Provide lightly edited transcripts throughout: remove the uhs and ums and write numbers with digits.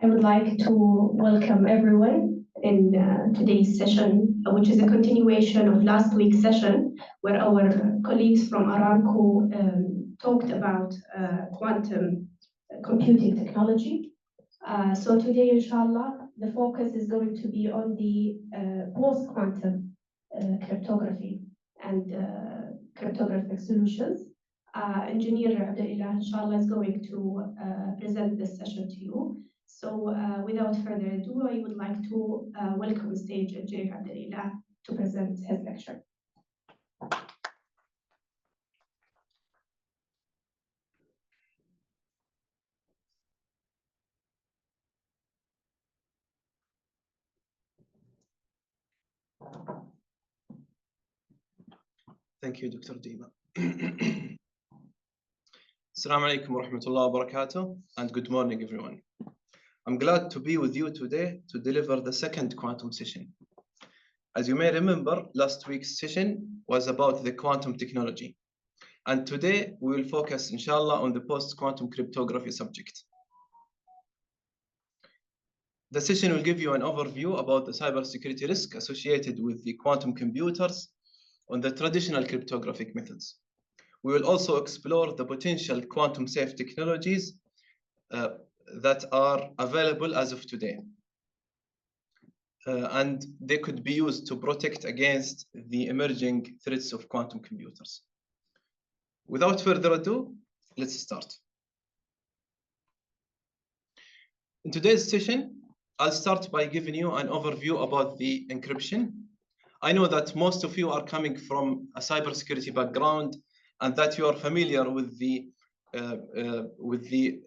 I would like to welcome everyone in today's session, which is a continuation of last week's session, where our colleagues from Aramco talked about quantum computing technology. So today, inshallah, the focus is going to be on the post-quantum cryptography and cryptographic solutions. Engineer Abdulelah, inshallah, is going to present this session to you. So without further ado, I would like to welcome on stage Engineer Abdulelah to present his lecture. Thank you, Dr. Dima. Assalamu alaikum wa rahmatullahi wa barakatuh, and good morning, everyone. I'm glad to be with you today to deliver the second quantum session. As you may remember, last week's session was about the quantum technology. And today we will focus, inshallah, on the post-quantum cryptography subject. The session will give you an overview about the cybersecurity risk associated with the quantum computers on the traditional cryptographic methods. We will also explore the potential quantum safe technologies that are available as of today. And they could be used to protect against the emerging threats of quantum computers. Without further ado, let's start. In today's session, I'll start by giving you an overview about the encryption. I know that most of you are coming from a cybersecurity background and that you are familiar with the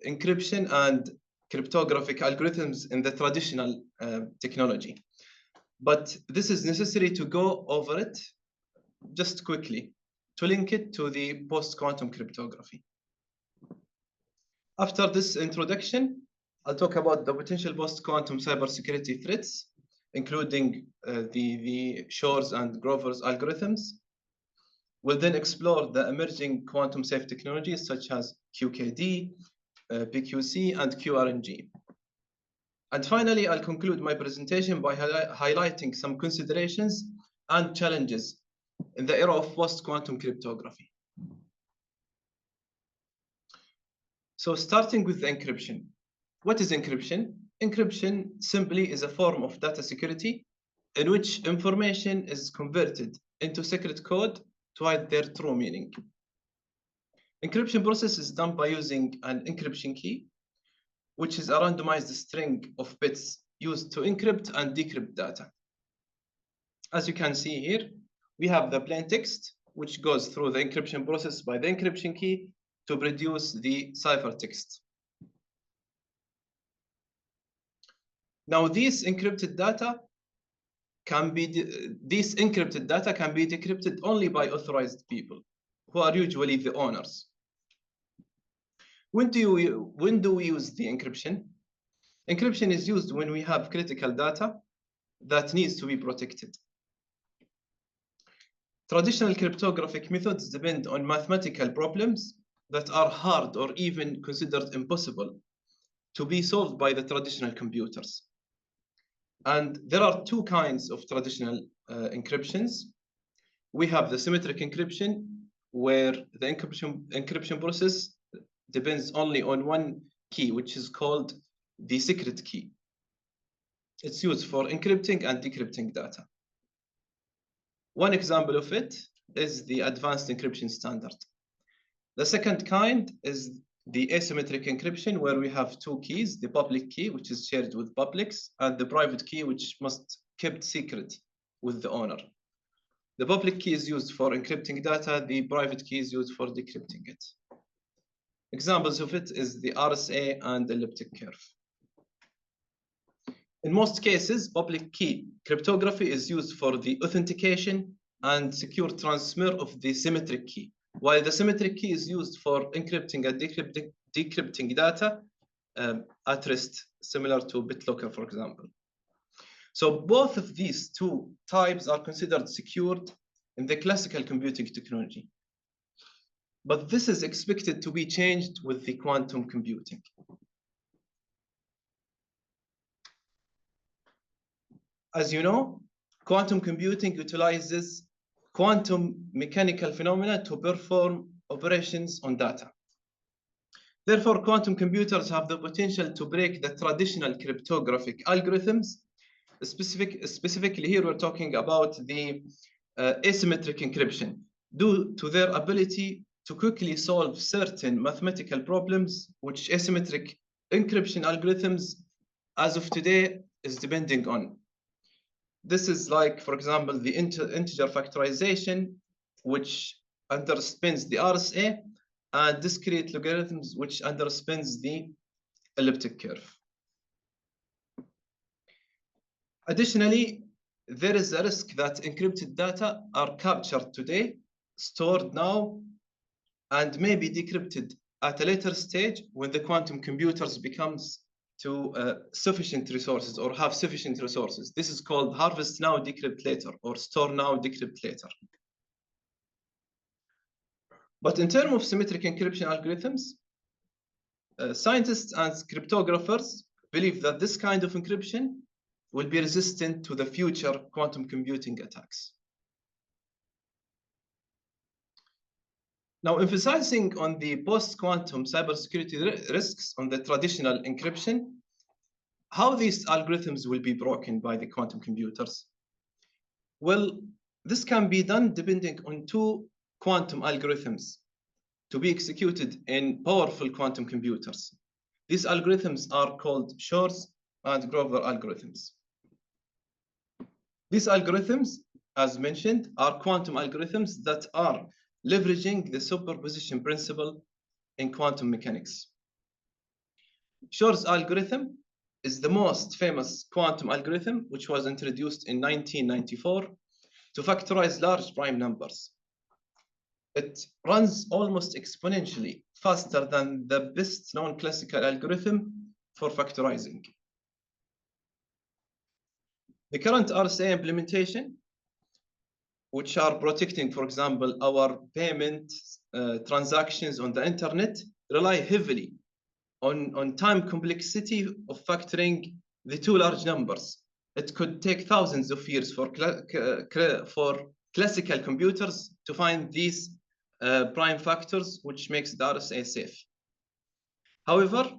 encryption and cryptographic algorithms in the traditional technology. But this is necessary to go over it just quickly to link it to the post-quantum cryptography. After this introduction, I'll talk about the potential post-quantum cybersecurity threats, including the Shor's and Grover's algorithms. We'll then explore the emerging quantum safe technologies such as QKD, PQC, and QRNG. And finally, I'll conclude my presentation by highlighting some considerations and challenges in the era of post-quantum cryptography. So starting with the encryption. What is encryption? Encryption simply is a form of data security in which information is converted into secret code to hide their true meaning. Encryption process is done by using an encryption key, which is a randomized string of bits used to encrypt and decrypt data. As you can see here, we have the plain text, which goes through the encryption process by the encryption key to produce the ciphertext. Now, this encrypted data can be decrypted only by authorized people, who are usually the owners. When do we use the encryption? Encryption is used when we have critical data that needs to be protected. Traditional cryptographic methods depend on mathematical problems that are hard or even considered impossible to be solved by the traditional computers. And there are two kinds of traditional encryptions. We have the symmetric encryption, where the encryption process depends only on one key, which is called the secret key. It's used for encrypting and decrypting data. One example of it is the advanced encryption standard. The second kind is the asymmetric encryption, where we have two keys, the public key, which is shared with publics, and the private key, which must be kept secret with the owner. The public key is used for encrypting data, the private key is used for decrypting it. Examples of it is the RSA and elliptic curve. In most cases, public key cryptography is used for the authentication and secure transfer of the symmetric key, while the symmetric key is used for encrypting and decrypting data at rest, similar to BitLocker, for example. So both of these two types are considered secured in the classical computing technology. But this is expected to be changed with the quantum computing. As you know, quantum computing utilizes quantum mechanical phenomena to perform operations on data. Therefore, quantum computers have the potential to break the traditional cryptographic algorithms. Specifically here, we're talking about the asymmetric encryption, due to their ability to quickly solve certain mathematical problems, which asymmetric encryption algorithms, as of today, is depending on. This is like, for example, the integer factorization, which underspins the RSA, and discrete logarithms, which underspins the elliptic curve. Additionally, there is a risk that encrypted data are captured today, stored now, and may be decrypted at a later stage when the quantum computers becomes to sufficient resources or have sufficient resources. This is called harvest now, decrypt later, or store now, decrypt later. But in terms of symmetric encryption algorithms, scientists and cryptographers believe that this kind of encryption will be resistant to the future quantum computing attacks. Now, emphasizing on the post-quantum cybersecurity risks on the traditional encryption, how these algorithms will be broken by the quantum computers? Well, this can be done depending on two quantum algorithms to be executed in powerful quantum computers. These algorithms are called Shor's and Grover algorithms. These algorithms, as mentioned, are quantum algorithms that are leveraging the superposition principle in quantum mechanics. Shor's algorithm is the most famous quantum algorithm, which was introduced in 1994 to factorize large prime numbers. It runs almost exponentially faster than the best known classical algorithm for factorizing. The current RSA implementation, which are protecting, for example, our payment transactions on the internet, rely heavily on time complexity of factoring the two large numbers. It could take thousands of years for classical computers to find these prime factors, which makes the RSA safe. However,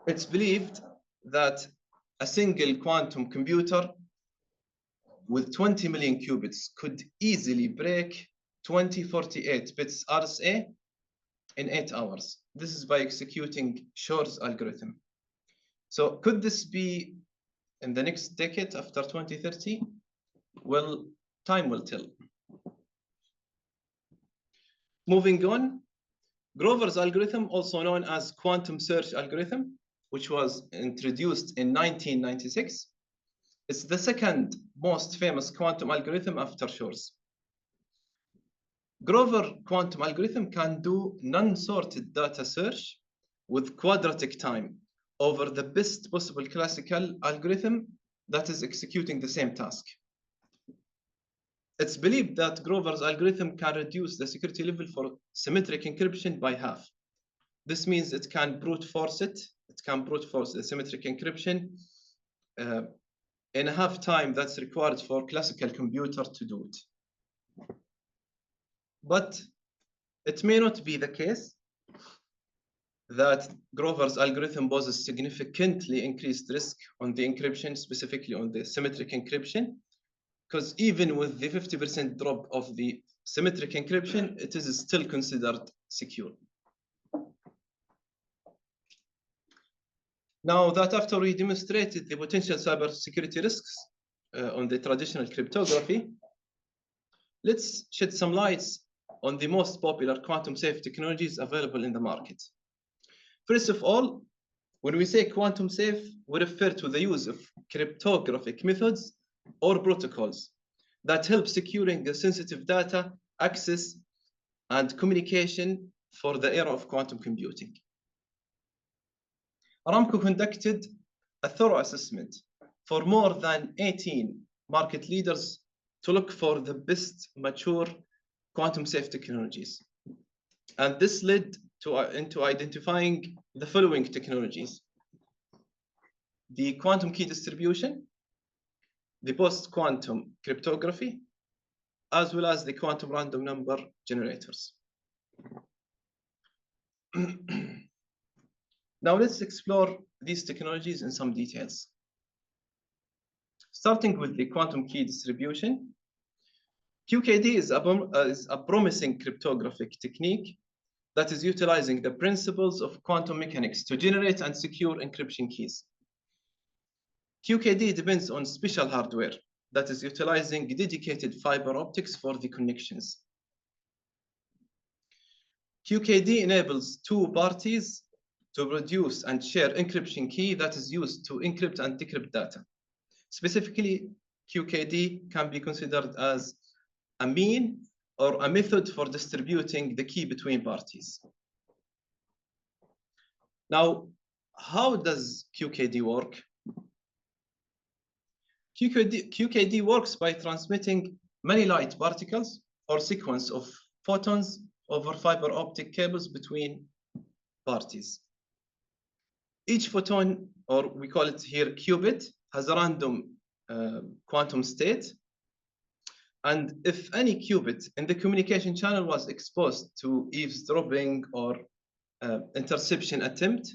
it's believed that a single quantum computer with 20 million qubits could easily break 2048 bits RSA in 8 hours. This is by executing Shor's algorithm. So could this be in the next decade after 2030? Well, time will tell. Moving on, Grover's algorithm, also known as quantum search algorithm, which was introduced in 1996, it's the second most famous quantum algorithm after Shor's. Grover quantum algorithm can do non-sorted data search with quadratic time over the best possible classical algorithm that is executing the same task. It's believed that Grover's algorithm can reduce the security level for symmetric encryption by half. This means it can brute force it. It can brute force the symmetric encryption in a half time that's required for classical computer to do it. But it may not be the case that Grover's algorithm poses significantly increased risk on the encryption, specifically on the symmetric encryption, because even with the 50% drop of the symmetric encryption, it is still considered secure. Now that after we demonstrated the potential cybersecurity risks on the traditional cryptography, let's shed some lights on the most popular quantum safe technologies available in the market. First of all, when we say quantum safe, we refer to the use of cryptographic methods or protocols that help securing the sensitive data, access, and communication for the era of quantum computing. Aramco conducted a thorough assessment for more than 18 market leaders to look for the best mature quantum safe technologies. And this led into identifying the following technologies. the quantum key distribution, the post-quantum cryptography, as well as the quantum random number generators. Now let's explore these technologies in some details. Starting with the quantum key distribution, QKD is a promising cryptographic technique that is utilizing the principles of quantum mechanics to generate and secure encryption keys. QKD depends on special hardware that is utilizing dedicated fiber optics for the connections. QKD enables two parties to produce and share encryption key that is used to encrypt and decrypt data. Specifically, QKD can be considered as a mean or a method for distributing the key between parties. Now, how does QKD work? QKD works by transmitting many light particles or sequence of photons over fiber optic cables between parties. Each photon, or we call it here qubit, has a random quantum state. And if any qubit in the communication channel was exposed to eavesdropping or interception attempt,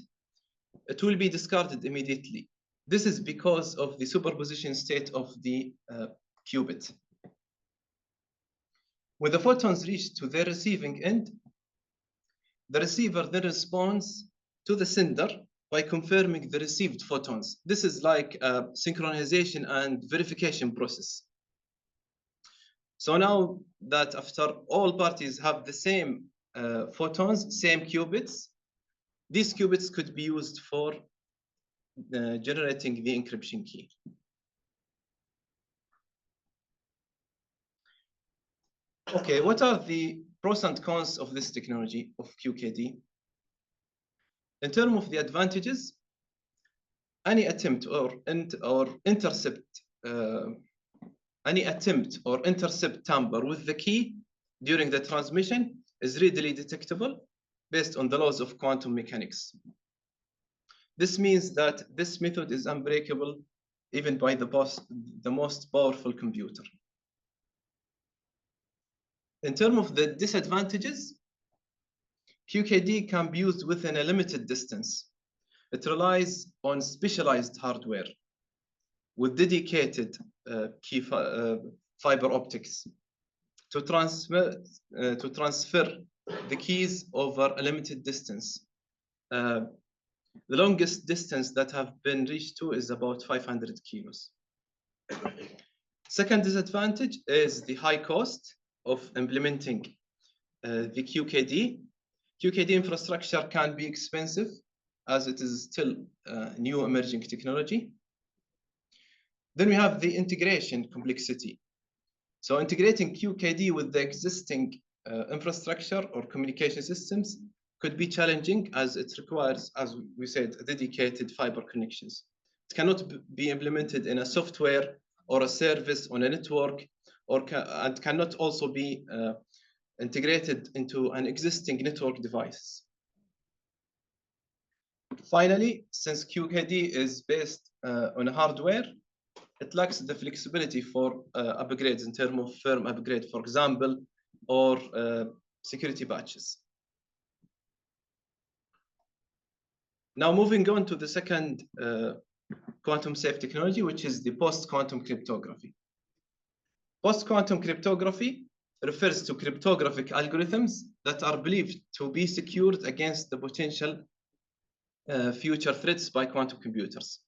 it will be discarded immediately. This is because of the superposition state of the qubit. When the photons reach to their receiving end, the receiver then responds to the sender by confirming the received photons. This is like a synchronization and verification process. So now that after all parties have the same photons, same qubits, these qubits could be used for generating the encryption key. Okay, what are the pros and cons of this technology of QKD? In terms of the advantages, any attempt or intercept tamper with the key during the transmission is readily detectable based on the laws of quantum mechanics. This means that this method is unbreakable even by the most powerful computer. In terms of the disadvantages, QKD can be used within a limited distance. It relies on specialized hardware with dedicated fiber optics to transfer the keys over a limited distance. The longest distance that have been reached to is about 500 kilos. Second disadvantage is the high cost of implementing the QKD. QKD infrastructure can be expensive as it is still new emerging technology. Then we have the integration complexity. So integrating QKD with the existing infrastructure or communication systems could be challenging as it requires, as we said, dedicated fiber connections. It cannot be implemented in a software or a service on a network, and cannot also be integrated into an existing network device. Finally, since QKD is based on hardware, it lacks the flexibility for upgrades in terms of firm upgrade, for example, or security patches. Now moving on to the second quantum safe technology, which is the post-quantum cryptography. Post-quantum cryptography refers to cryptographic algorithms that are believed to be secured against the potential future threats by quantum computers.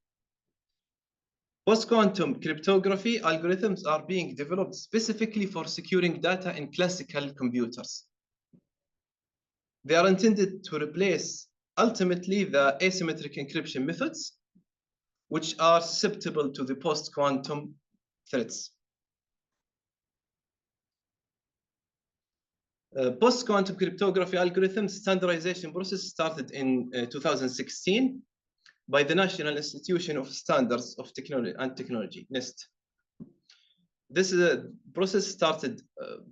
Post-quantum cryptography algorithms are being developed specifically for securing data in classical computers. They are intended to replace ultimately the asymmetric encryption methods, which are susceptible to the post-quantum threats. Post-quantum cryptography algorithm standardization process started in 2016 by the National Institution of Standards of Technology, NIST. This process started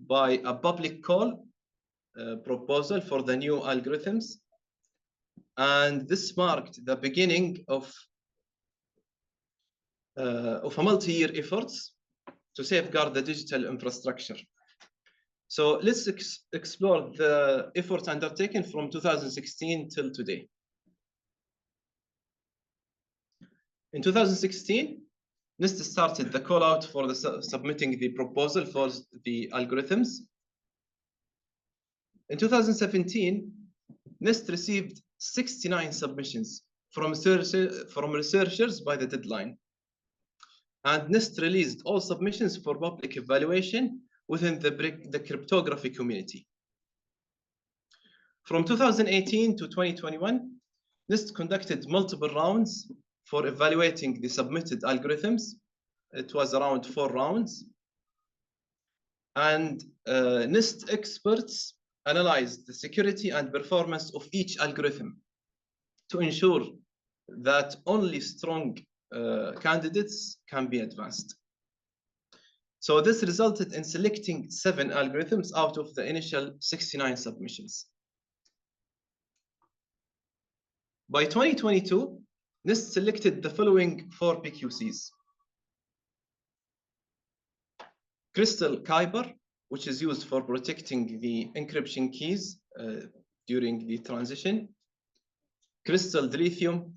by a public call proposal for the new algorithms, and this marked the beginning of of a multi-year efforts to safeguard the digital infrastructure. So let's explore the efforts undertaken from 2016 till today. In 2016, NIST started the call out for the submitting the proposal for the algorithms. In 2017, NIST received 69 submissions from researchers by the deadline. And NIST released all submissions for public evaluation within the cryptography community. From 2018 to 2021, NIST conducted multiple rounds for evaluating the submitted algorithms. It was around 4 rounds. And NIST experts analyzed the security and performance of each algorithm to ensure that only strong candidates can be advanced. So this resulted in selecting 7 algorithms out of the initial 69 submissions. By 2022, NIST selected the following 4 PQCs. Crystal Kyber, which is used for protecting the encryption keys during the transition. Crystal Dilithium,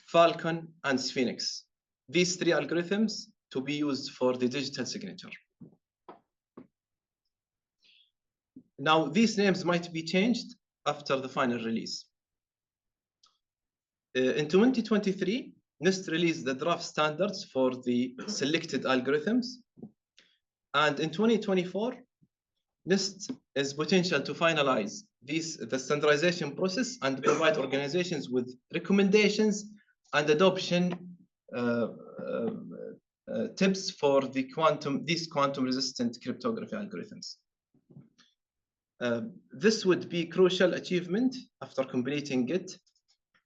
Falcon, and Sphinx. These 3 algorithms to be used for the digital signature. Now, these names might be changed after the final release. In 2023, NIST released the draft standards for the selected algorithms. And in 2024, NIST is potential to finalize the standardization process and provide organizations with recommendations and adoption tips for these quantum resistant cryptography algorithms. This would be crucial achievement after completing it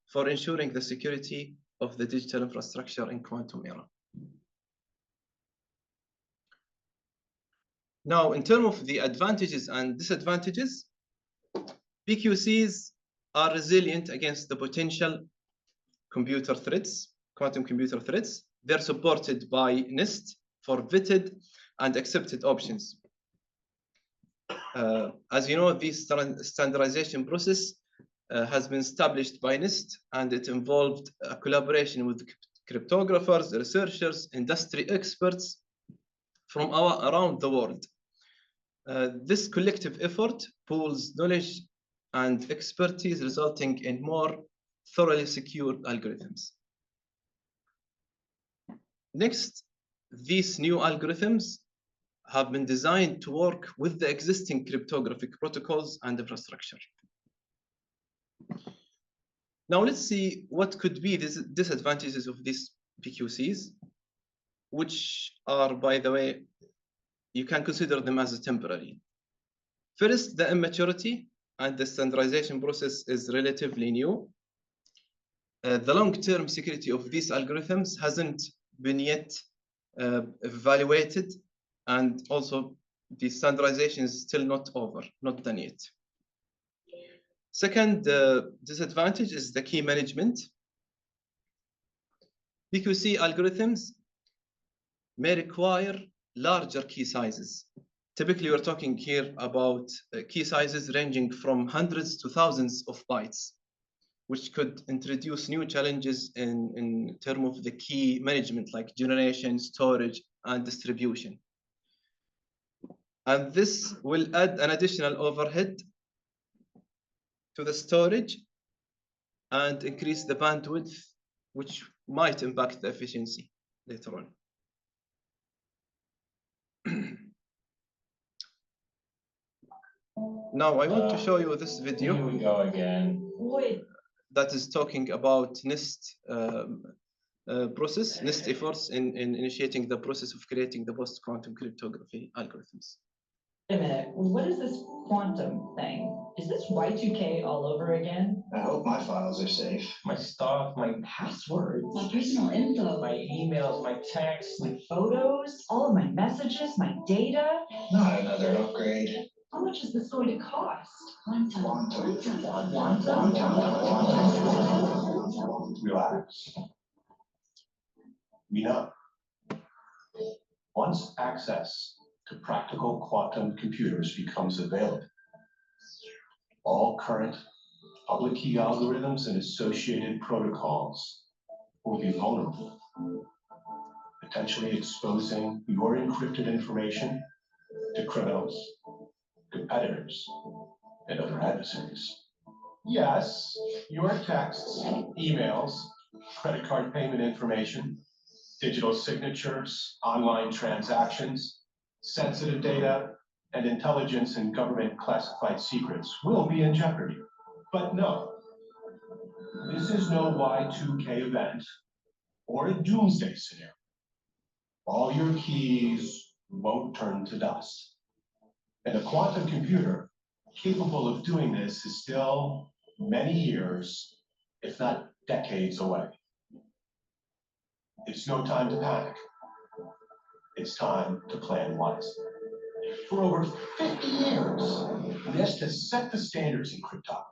for ensuring the security of the digital infrastructure in quantum era. Now, in terms of the advantages and disadvantages, PQCs are resilient against the potential computer threats, quantum computer threats. They're supported by NIST for vetted and accepted options. As you know, this standardization process has been established by NIST, and it involved a collaboration with cryptographers, researchers, industry experts from around the world. This collective effort pools knowledge and expertise, resulting in more thoroughly secured algorithms. Next, these new algorithms have been designed to work with the existing cryptographic protocols and infrastructure. Now let's see what could be the disadvantages of these PQCs, which are, by the way, you can consider them as temporary. First, the immaturity and the standardization process is relatively new. The long-term security of these algorithms hasn't been yet evaluated, and also the standardization is still not done yet. Second disadvantage is the key management. PQC algorithms may require larger key sizes. Typically, we're talking here about key sizes ranging from hundreds to thousands of bytes, which could introduce new challenges in terms of the key management, like generation, storage, and distribution. And this will add an additional overhead to the storage and increase the bandwidth, which might impact the efficiency later on. Now I want to show you this video. Here we go again. That is talking about NIST NIST efforts in initiating the process of creating the post-quantum cryptography algorithms. Wait a minute, what is this quantum thing? Is this Y2K all over again? I hope my files are safe. My stuff, my passwords, My personal info, my emails, my texts, my photos, all of my messages, my data. Not another upgrade. How much is this going to cost? Quantum. Quantum. Relax. We know. Once access to practical quantum computers becomes available, all current public key algorithms and associated protocols will be vulnerable, potentially exposing your encrypted information to criminals, competitors, and other adversaries. Yes, your texts, emails, credit card payment information, digital signatures, online transactions, sensitive data, and intelligence and government classified secrets will be in jeopardy. But no, this is no Y2K event or a doomsday scenario. All your keys won't turn to dust. And a quantum computer capable of doing this is still many years, if not decades away. It's no time to panic. It's time to plan wisely. For over 50 years, NIST has set the standards in cryptography,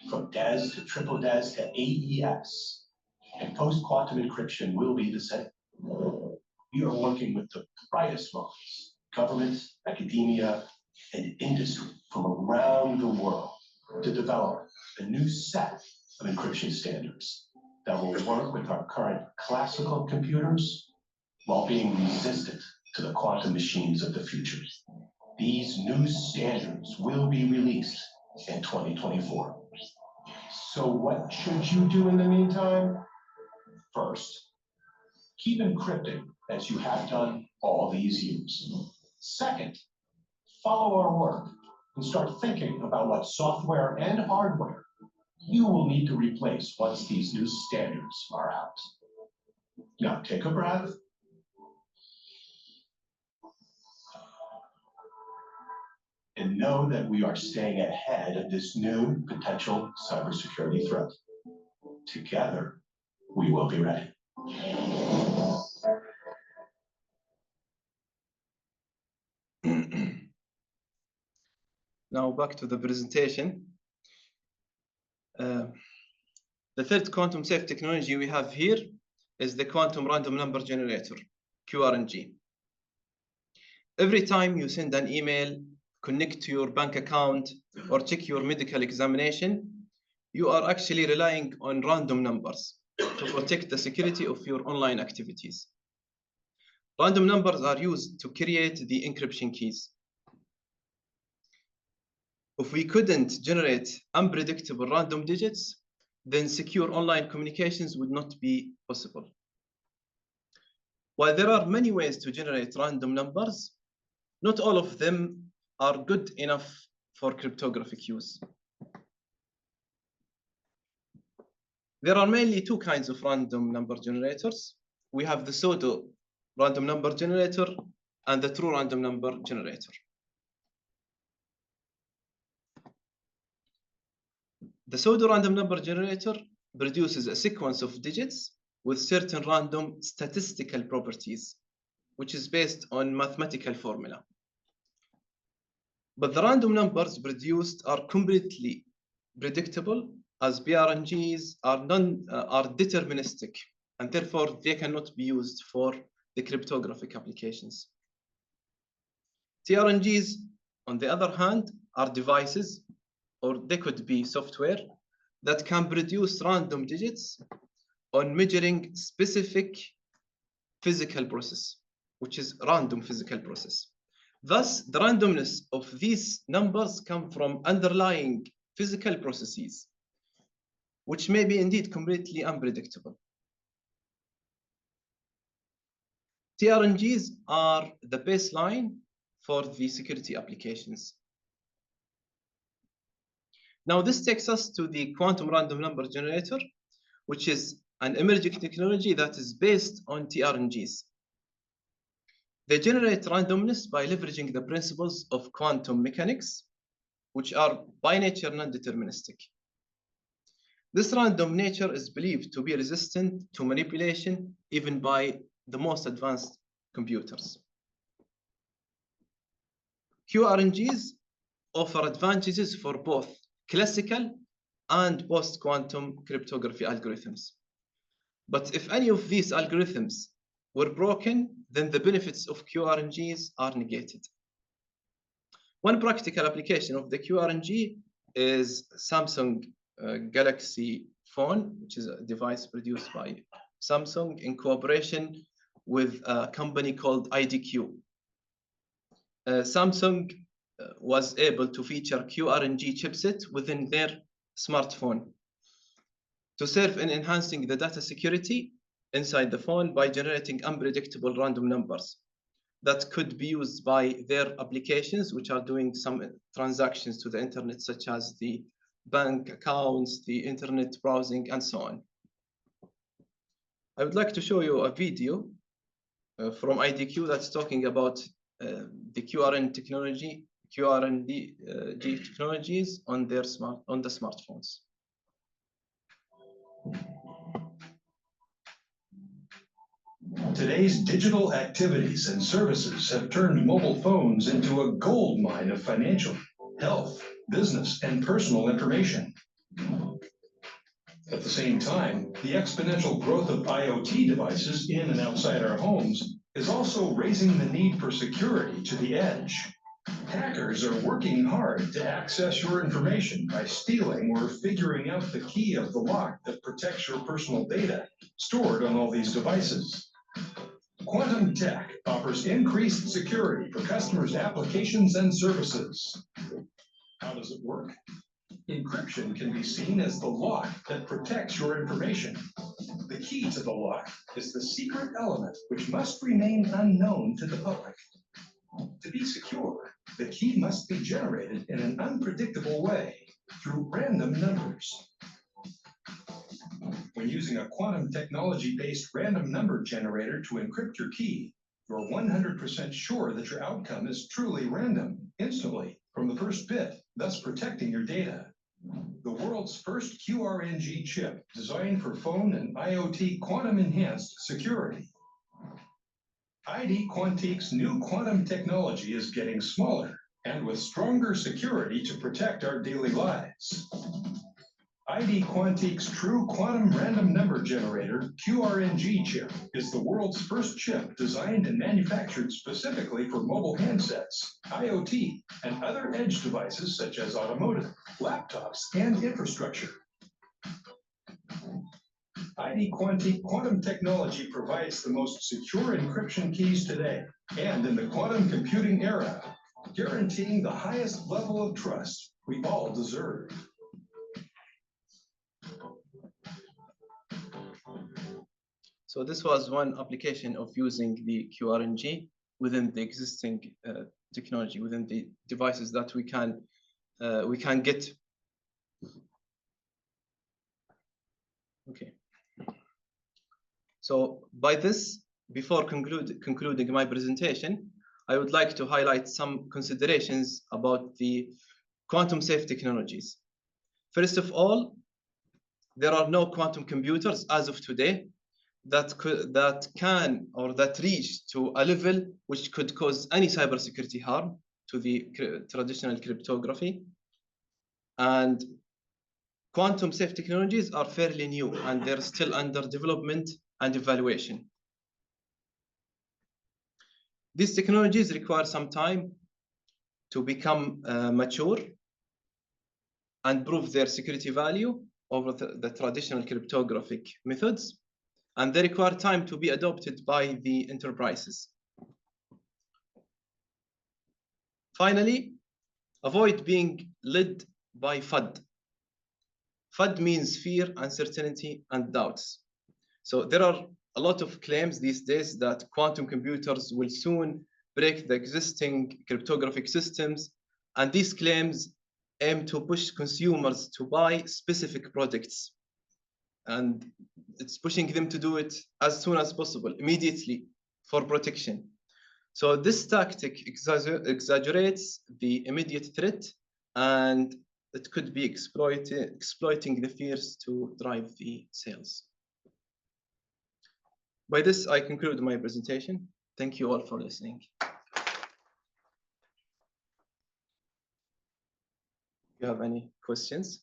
from DES to triple DES to AES, and post-quantum encryption will be the same. We are working with the brightest minds, government, academia, and industry from around the world to develop a new set of encryption standards that will work with our current classical computers while being resistant to the quantum machines of the future. These new standards will be released in 2024. So what should you do in the meantime? First, keep encrypting as you have done all these years. Second, follow our work and start thinking about what software and hardware you will need to replace once these new standards are out. Now take a breath. And know that we are staying ahead of this new potential cybersecurity threat. Together, we will be ready. Now back to the presentation. The third quantum safe technology we have here is the quantum random number generator, QRNG. Every time you send an email, connect to your bank account, or check your medical examination, you are actually relying on random numbers to protect the security of your online activities. Random numbers are used to create the encryption keys. If we couldn't generate unpredictable random digits, then secure online communications would not be possible. While there are many ways to generate random numbers, not all of them are good enough for cryptographic use. There are mainly two kinds of random number generators. We have the pseudo random number generator and the true random number generator. The pseudo random number generator produces a sequence of digits with certain random statistical properties, which is based on mathematical formula. But the random numbers produced are completely predictable, as PRNGs are deterministic, and therefore they cannot be used for the cryptographic applications. TRNGs, on the other hand, are devices, or they could be software, that can produce random digits on measuring specific physical process, which is random physical process. Thus, the randomness of these numbers come from underlying physical processes, which may be indeed completely unpredictable. TRNGs are the baseline for the security applications. Now, this takes us to the quantum random number generator, which is an emerging technology that is based on TRNGs. They generate randomness by leveraging the principles of quantum mechanics, which are by nature non-deterministic. This random nature is believed to be resistant to manipulation even by the most advanced computers. QRNGs offer advantages for both classical and post-quantum cryptography algorithms. But if any of these algorithms were broken, then the benefits of QRNGs are negated. One practical application of the QRNG is Samsung Galaxy phone, which is a device produced by Samsung in cooperation with a company called IDQ. Samsung was able to feature QRNG chipset within their smartphone to serve in enhancing the data security inside the phone by generating unpredictable random numbers that could be used by their applications, which are doing some transactions to the internet, such as the bank accounts, the internet browsing, and so on. I would like to show you a video from IDQ that's talking about the QRNG technologies on the smartphones. Today's digital activities and services have turned mobile phones into a goldmine of financial, health, business, and personal information. At the same time, the exponential growth of IoT devices in and outside our homes is also raising the need for security to the edge. Hackers are working hard to access your information by stealing or figuring out the key of the lock that protects your personal data stored on all these devices. Quantum Tech offers increased security for customers' applications and services. How does it work? Encryption can be seen as the lock that protects your information. The key to the lock is the secret element which must remain unknown to the public. To be secure, the key must be generated in an unpredictable way through random numbers. When using a quantum technology-based random number generator to encrypt your key, you're 100% sure that your outcome is truly random, instantly, from the first bit, thus protecting your data. The world's first QRNG chip designed for phone and IoT quantum-enhanced security. ID Quantique's new quantum technology is getting smaller and with stronger security to protect our daily lives. ID Quantique's true quantum random number generator, QRNG chip, is the world's first chip designed and manufactured specifically for mobile handsets, IoT, and other edge devices such as automotive, laptops, and infrastructure. ID Quantique quantum technology provides the most secure encryption keys today and in the quantum computing era, guaranteeing the highest level of trust we all deserve. So this was one application of using the QRNG within the existing technology, within the devices that we can get. Okay. So by this, before concluding my presentation, I would like to highlight some considerations about the quantum safe technologies. First of all, there are no quantum computers as of today that can or that reach to a level which could cause any cybersecurity harm to the traditional cryptography. And quantum safe technologies are fairly new and they're still under development and evaluation. These technologies require some time to become mature and prove their security value over the traditional cryptographic methods. And they require time to be adopted by the enterprises. Finally, avoid being led by FUD. FUD means fear, uncertainty, and doubts. So there are a lot of claims these days that quantum computers will soon break the existing cryptographic systems. And these claims aim to push consumers to buy specific products. And it's pushing them to do it as soon as possible, immediately, for protection. So this tactic exaggerates the immediate threat, and it could be exploiting the fears to drive the sales. By this, I conclude my presentation. Thank you all for listening. Do you have any questions?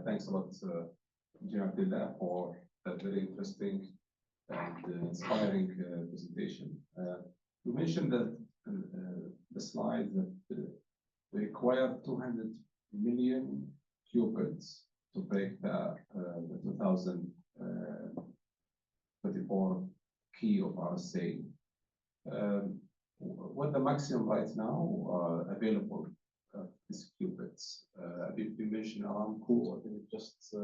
Thanks a lot, Engineer Abdulelah, for that very interesting and inspiring presentation. You mentioned that the slide that we require 200 million qubits to break the 2024 key of RSA. What the maximum right now available is qubits? You mentioned Aramco, they just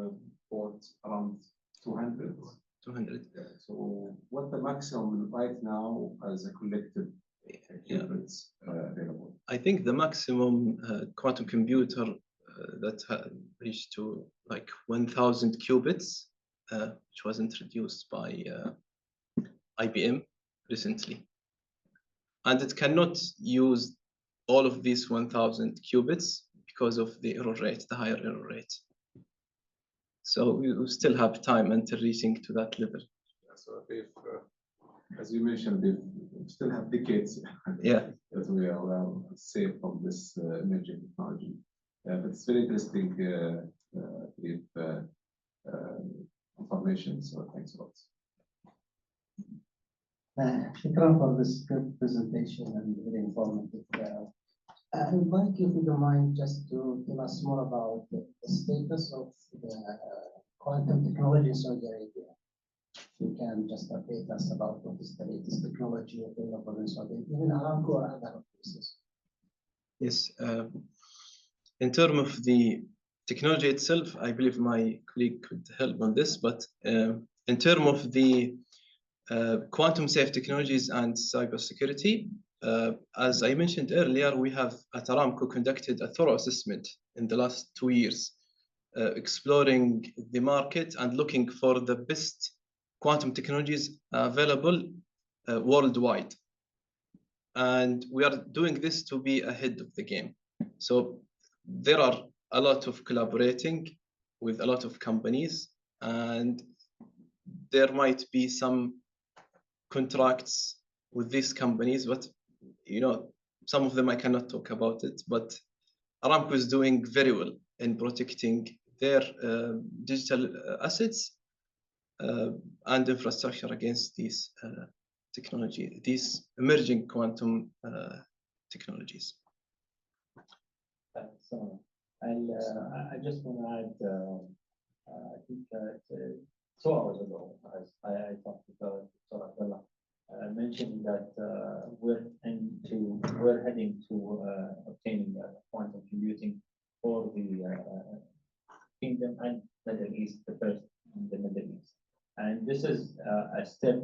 bought around 200. 200. So what the maximum right now as a collective qubits available? I think the maximum quantum computer that reached to like 1,000 qubits, which was introduced by IBM recently. And it cannot use all of these 1,000 qubits because of the error rate, the higher error rate. So we still have time until reaching to that level. So if, as you mentioned, we still have decades that we are safe from this emerging technology. But it's very interesting information, so thanks a lot. Shukran for this good presentation and very informative. I would like you, if you don't mind, just to tell us more about the status of the quantum technology in Saudi Arabia. You can just update us about what is the latest technology available in Saudi Arabia, even Aramco or other places. Yes. In terms of the technology itself, I believe my colleague could help on this, but in terms of the quantum safe technologies and cybersecurity, as I mentioned earlier, we have at Aramco conducted a thorough assessment in the last 2 years, exploring the market and looking for the best quantum technologies available worldwide. And we are doing this to be ahead of the game. So there are a lot of collaborating with a lot of companies, and there might be some contracts with these companies, but some of them I cannot talk about it, but Aramco is doing very well in protecting their digital assets and infrastructure against these these emerging quantum technologies. So I just want to add, I think 2 hours ago, as I talked to Dr. Abdullah, mentioned that we're heading to obtaining quantum computing for the Kingdom and Middle East, the first in the Middle East. And this is a step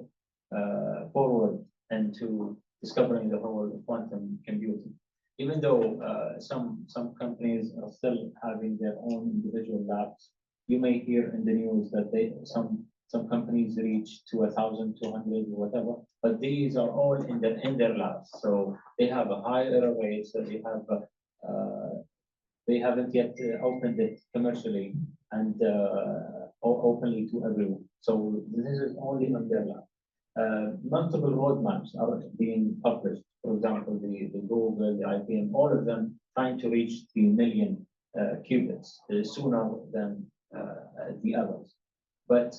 forward into discovering the whole of quantum computing. Even though some companies are still having their own individual labs, you may hear in the news that some companies reach to 1,200 or whatever, but these are all in their labs. So they have a high error rate, so they haven't yet opened it commercially and openly to everyone. So this is only on their lab. Multiple roadmaps are being published. For example, the Google, the IBM, all of them trying to reach the million qubits sooner than the others. But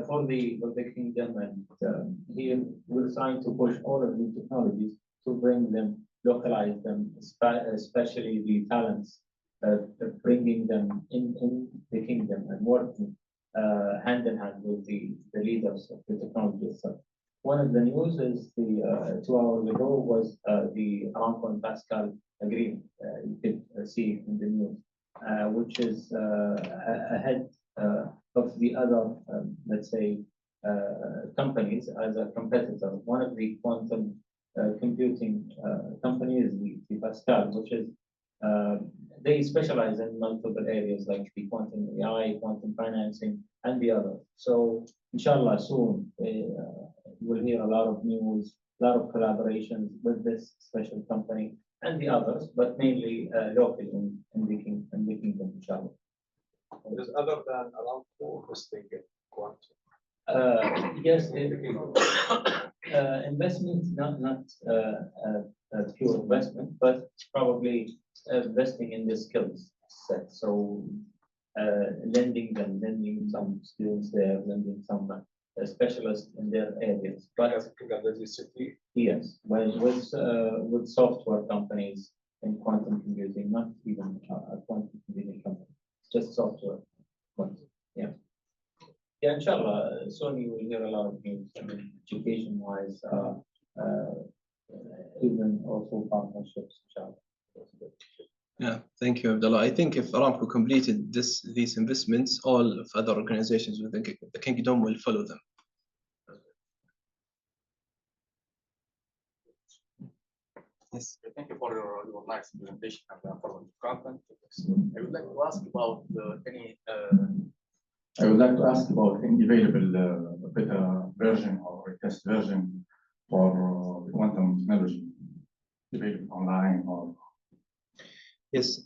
for the Kingdom, and here we're trying to push all of these technologies to bring them, localize them, especially the talents, bringing them in the Kingdom and working hand in hand with the leaders of the technology itself. One of the news is the 2 hours ago was the Aramco and Pascal agreement. You could see in the news, which is ahead of the other, let's say, companies as a competitor. One of the quantum computing companies, the Pascal, which is they specialize in multiple areas like the quantum AI, quantum financing, and the others. So, inshallah, soon we'll hear a lot of news, a lot of collaborations with this special company and the others, but mainly locally in the Kingdom, inshallah. Is other than Aramco investing in quantum? Yes, investment, not pure investment, but probably investing in the skills set. So lending some students there, lending some specialists in their areas. But yes, with software companies in quantum computing, not even a quantum computing company, just software. Yeah. Yeah, inshallah, soon you will hear a lot of news, I mean, education-wise, even also partnerships, inshallah. Yeah, thank you, Abdullah. I think if Aramco completed these investments, all of other organizations within the kingdom will follow them. Yes. Thank you for your nice presentation and for the content. I would like to ask about any. I would like to ask about any available beta version or test version for the quantum technology available online or. Yes,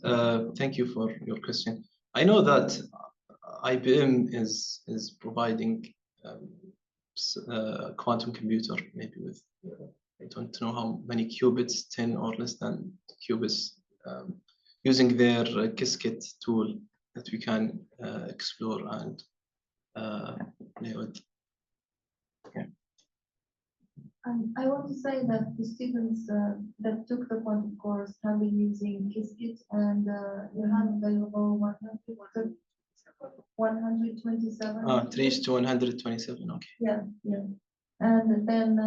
thank you for your question. I know that IBM is providing quantum computer, maybe with I don't know how many qubits, 10 or less than qubits, using their Qiskit tool that we can explore and play with. Okay. I want to say that the students that took the quantum course have been using Qiskit, and you have available 127. It reached to 127. Okay. Yeah, yeah. And then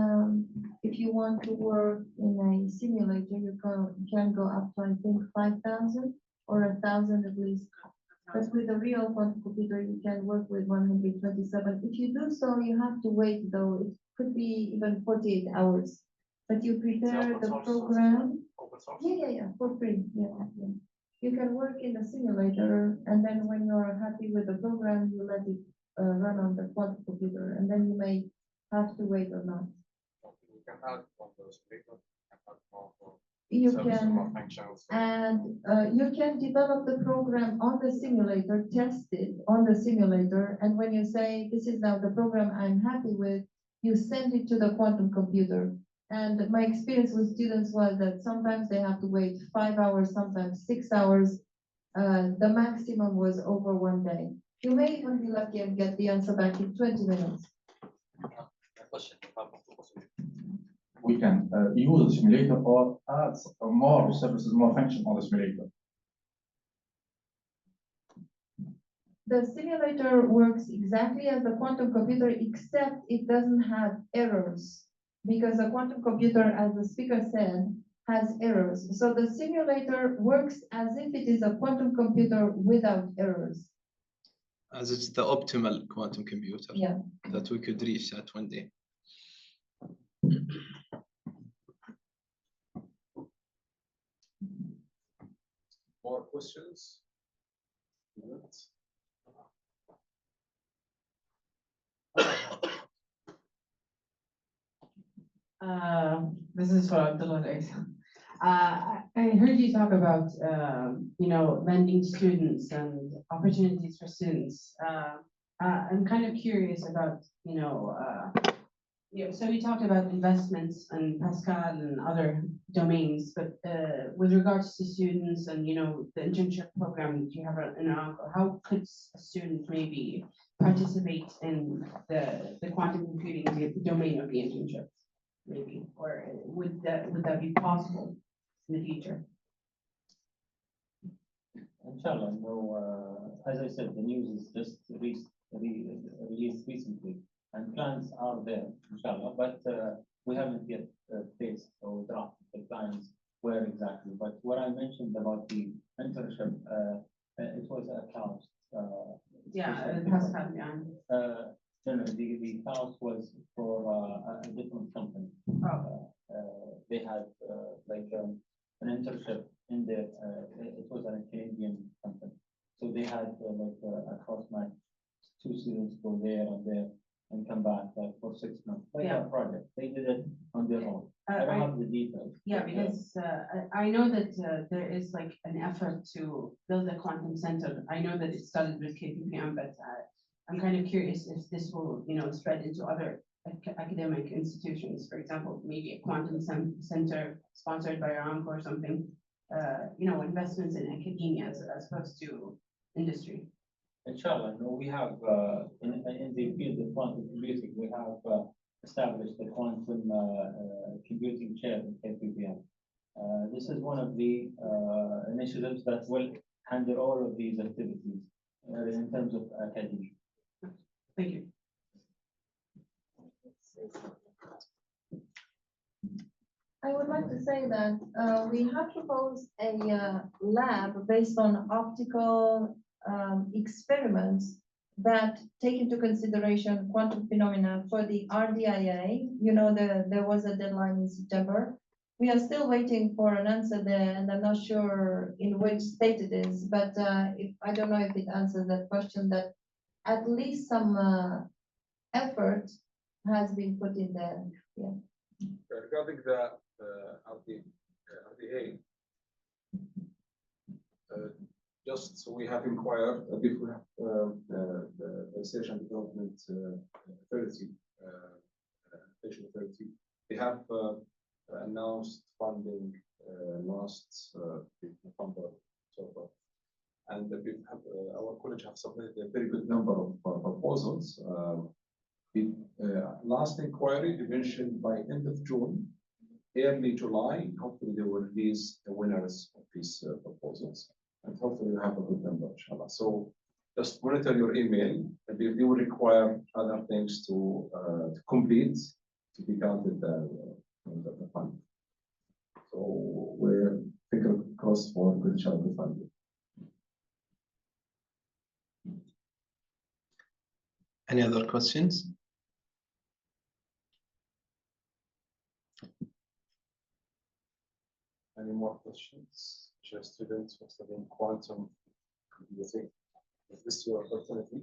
if you want to work in a simulator, you can go up to, I think, 5,000 or 1,000 at least. But with a real quantum computer, you can work with 127. If you do so, you have to wait, though. It could be even 48 hours. But you prepare the program. Yeah, for free. Yeah. You can work in the simulator, and then when you're happy with the program, you let it run on the quantum computer, and then you may have to wait or not. You can, and you can develop the program on the simulator, test it on the simulator, and when you say, this is now the program I'm happy with, you send it to the quantum computer. And my experience with students was that sometimes they have to wait 5 hours, sometimes 6 hours. The maximum was over 1 day. You may even be lucky and get the answer back in 20 minutes. We can use the simulator or add more services, more functions on the simulator. The simulator works exactly as the quantum computer, except it doesn't have errors, because the quantum computer, as the speaker said, has errors. So the simulator works as if it is a quantum computer without errors. As it's the optimal quantum computer that we could reach that one day. More questions? This is for Abdulelah. I heard you talk about lending students and opportunities for students. I'm kind of curious about so we talked about investments and Pascal and other domains, but with regards to students and the internship program that you have in Aramco, how could a student maybe participate in the quantum computing domain of the internship, maybe, or would that be possible in the future? Inshallah, no. As I said, the news is just released recently. And plans are there, inshallah, but we haven't yet faced or drafted the plans where exactly. But what I mentioned about the internship, it was a cost. Pascal, the cost was for a different company. They had an internship in there. It was a Canadian company, so they had a cross match. 2 students go there and come back for 6 months. A project. They did it on their own. I don't have the details. Yeah, because I know that there is an effort to build a quantum center. I know that it started with KPPM, but I'm kind of curious if this will, spread into other academic institutions. For example, maybe a quantum center sponsored by Aramco or something. Investments in academia as opposed to industry. Inshallah, no, we have in the field of quantum computing, we have established the quantum computing chair in KPPM. This is one of the initiatives that will handle all of these activities in terms of academia. Thank you. I would like to say that we have proposed a lab based on optical experiments that take into consideration quantum phenomena for the RDIA. You know, there was a deadline in September. We are still waiting for an answer there, and I'm not sure in which state it is, but I don't know if it answers that question, that at least some effort has been put in there. Yeah. Regarding the RDA, just so we have inquired if we have the Research and Development Authority, they have announced funding last November, so and we have, our college have submitted a very good number of proposals. The last inquiry, they mentioned by end of June, early July, hopefully they will release the winners of these proposals, and hopefully we'll have a good number, inshallah. So just monitor your email, and they will require other things to complete to be counted the fund. So we're fingers crossed for good child funding. Any other questions? Any more questions? Just students who are studying quantum computing. Is this your opportunity?